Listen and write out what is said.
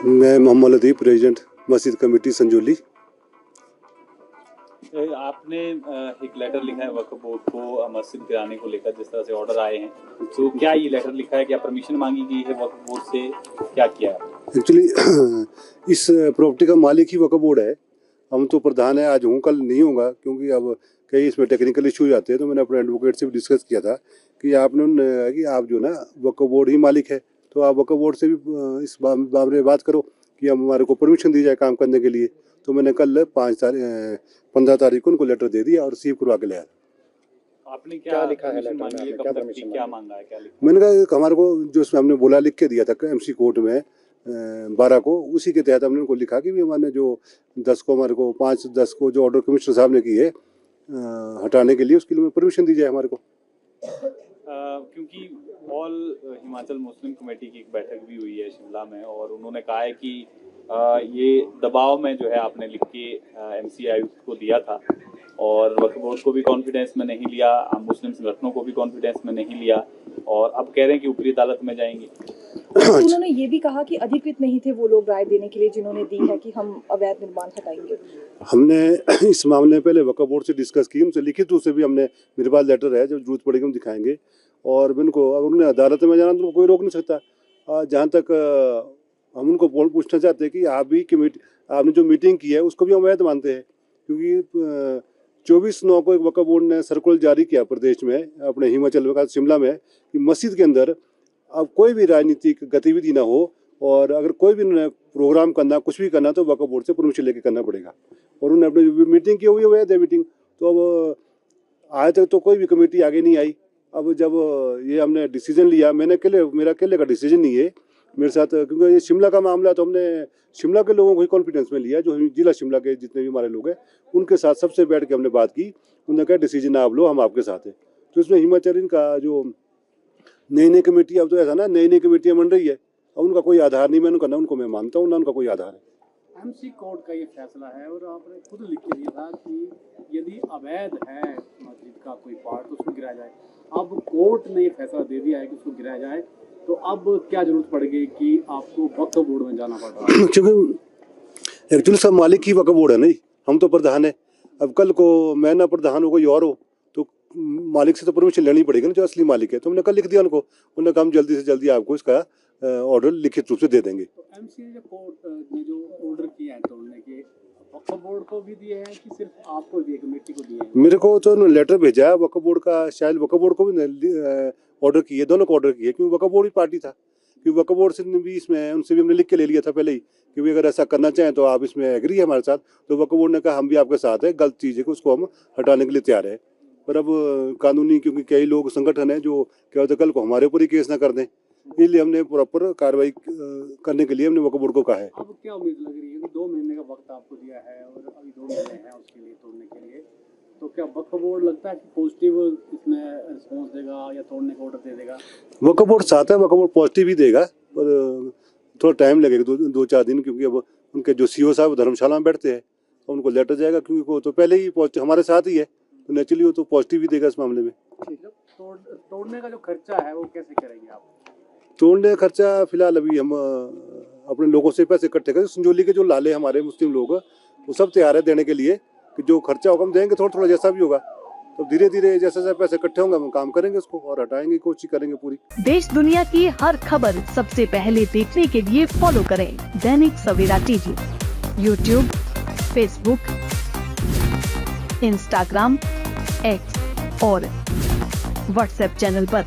मैं मोहम्मद लतीफ़, प्रेसिडेंट मस्जिद कमेटी संजौली। आपने एक लेटर लिखा है वक्फ बोर्ड को मस्जिद गिराने को लेकर, जिस तरह से ऑर्डर आए हैं, तो क्या ये लेटर लिखा है, क्या परमिशन मांगी गई है वक्फ बोर्ड से, क्या किया है? एक्चुअली इस प्रॉपर्टी का मालिक ही वक्फ बोर्ड है। हम तो प्रधान है, आज हूँ कल नहीं होगा, क्योंकि अब कई इसमें टेक्निकल इशूज आते हैं। तो मैंने अपने एडवोकेट से भी डिस्कस किया था कि आपने कि आप जो ना वक्फ बोर्ड ही मालिक है, तो आप वक्फ बोर्ड से भी इस बारे में बात करो कि हमारे को परमिशन दी जाए काम करने के लिए। तो मैंने कल 15 तारीख को उनको लेटर दे दिया और रिसीव करवा के लाया। आपने क्या लिखा है लेटर में, कब तक क्या मांगा है, क्या लिखा? मैंने कहा हमारे को जो इसमें हमने बोला लिख के दिया था एमसी कोर्ट में 12 को, उसी के तहत हमने उनको लिखा कि भी हमारे जो 10 को हमारे को 5-10 को जो ऑर्डर कमिश्नर साहब ने की है हटाने के लिए, उसके लिए परमिशन दी जाए हमारे को। क्योंकि ऑल हिमाचल मुस्लिम कमेटी की एक बैठक भी हुई है शिमला में, और उन्होंने कहा है कि ये दबाव में जो है आपने लिख के एमसी आयुक्त को दिया था, और वक्फ बोर्ड को भी कॉन्फिडेंस में नहीं लिया, मुस्लिम संगठनों को भी कॉन्फिडेंस में नहीं लिया, और अब कह रहे हैं कि ऊपरी अदालत में जाएंगे। तो उन्होंने ये भी कहा कि अधिकृत नहीं थे वो लोग राय देने के लिए जिन्होंने दी है कि हम अवैध निर्माण हटाएंगे। हमने इस मामले में पहले वक्फ बोर्ड से डिस्कस की, उनसे लिखित रूप से भी हमने, मेरे पास लेटर है, जब जरूरत पड़ेगी हम दिखाएंगे। और उनको अगर उन्हें अदालत में जाना तो कोई रोक नहीं सकता। जहाँ तक हम उनको पूछना चाहते हैं कि आप भी कमेटी, आपने जो मीटिंग की है उसको भी हम अवैध मानते हैं, क्योंकि 24/9 को एक वक्फ बोर्ड ने सर्कुलर जारी किया प्रदेश में, अपने हिमाचल में, शिमला में, कि मस्जिद के अंदर अब कोई भी राजनीतिक गतिविधि ना हो, और अगर कोई भी प्रोग्राम करना, कुछ भी करना, तो वक्फ बोर्ड से परमिशन लेके करना पड़ेगा। और उन्होंने अपनी मीटिंग की हुई है, अवैध है मीटिंग। तो अब आज तक तो कोई भी कमेटी आगे नहीं आई। अब जब ये हमने डिसीजन लिया, मेरा अकेले का डिसीजन नहीं है, मेरे साथ, क्योंकि ये शिमला का मामला, तो हमने शिमला के लोगों को ही कॉन्फिडेंस में लिया, जो जिला शिमला के जितने भी हमारे लोग हैं उनके साथ सबसे बैठ के हमने बात की। उन्होंने कहा डिसीजन आप लो, हम आपके साथ हैं। तो इसमें हिमाचल का जो नई कमेटी, अब तो ऐसा ना नई कमेटियाँ बन रही है, अब उनका कोई आधार नहीं, मैंने कहना उनको मैं मानता हूँ ना, उनका कोई आधार है। एमसी कोर्ट का ये फैसला है, और आपने खुद लिख के दिया था कि यदि अवैध है मस्जिद का कोई पार्ट तो उसको गिराया जाए। अब कोर्ट ने ये फैसला दे दिया है कि उसको गिराया जाए, तो अब क्या जरूरत पड़ेगी कि आपको वक्फ बोर्ड में जाना पड़ रहा है? क्योंकि एक्चुअली सब मालिक ही वक्फ बोर्ड है, नहीं हम तो प्रधान है। अब कल को मैं ना प्रधान हो, कोई और हो, तो मालिक से तो परमिशन लेनी पड़ेगी ना, जो असली मालिक है। तो हमने कल लिख दिया उनको, उन्होंने कहा हम जल्दी से जल्दी आपको इसका ऑर्डर लिखित रूप से दे देंगे। तो एमसी ने कोर्ट ने जो ऑर्डर किया है तोड़ने के, वक्फ बोर्ड को भी दिए हैं कि सिर्फ आपको दिए, कमेटी को दिए हैं? मेरे को तो उन्होंने लेटर भेजा है वक्फ बोर्ड का, शायद वक्फ बोर्ड को भी ऑर्डर किए, दोनों को ऑर्डर किए, क्योंकि वक्फ बोर्ड ही पार्टी था। क्योंकि वक्फ बोर्ड से भी इसमें, उनसे भी हमने लिख के ले लिया था पहले ही कि भाई अगर ऐसा करना चाहें तो आप इसमें एग्री है हमारे साथ। तो वक्फ बोर्ड ने कहा हम भी आपके साथ है, गलत चीज़ है कि उसको हम हटाने के लिए तैयार है। पर अब कानूनी, क्योंकि कई लोग संगठन हैं जो क्या होता है कल को हमारे ऊपर ही केस ना कर दें, इसलिए हमने प्रॉपर कार्रवाई करने के लिए हमने वक्फ बोर्ड को कहा है। अब क्या उम्मीद लग रही है कि 2 महीने का वक्त आपको दिया है और अभी 2 महीने हैं उसके लिए तोड़ने के लिए, तो क्या वक्फ बोर्ड लगता है कि पॉजिटिव इसमें रिस्पॉन्स देगा या तोड़ने का ऑर्डर दे देगा? वक्फ बोर्ड साथ है, वक्फ बोर्ड पॉजिटिव ही देगा, पर थोड़ा टाइम लगेगा, 2-4 दिन, क्योंकि अब उनके जो सीओ साहब धर्मशाला में बैठते हैं, तो उनको लेटर जाएगा, क्योंकि वो तो पहले ही पॉजिटिव हमारे साथ ही है, तो नेचुरली वो तो पॉजिटिव ही देगा इस मामले में। तोड़ने का जो खर्चा है वो कैसे करेंगे आप? तोड़ने का खर्चा फिलहाल अभी हम अपने लोगों से पैसे इकट्ठे करें, संजौली के जो लाले हमारे मुस्लिम लोग वो सब तैयार है देने के लिए, कि जो खर्चा होगा हम देंगे, थोड़ा जैसा भी होगा। तो धीरे धीरे जैसे जैसे पैसे इकट्ठे होंगे हम काम करेंगे उसको, और हटाएंगे, कोशिश करेंगे पूरी। देश दुनिया की हर खबर सबसे पहले देखने के लिए फॉलो करें Dainik Savera TV, YouTube, Facebook, Instagram, X और व्हाट्सएप चैनल पर।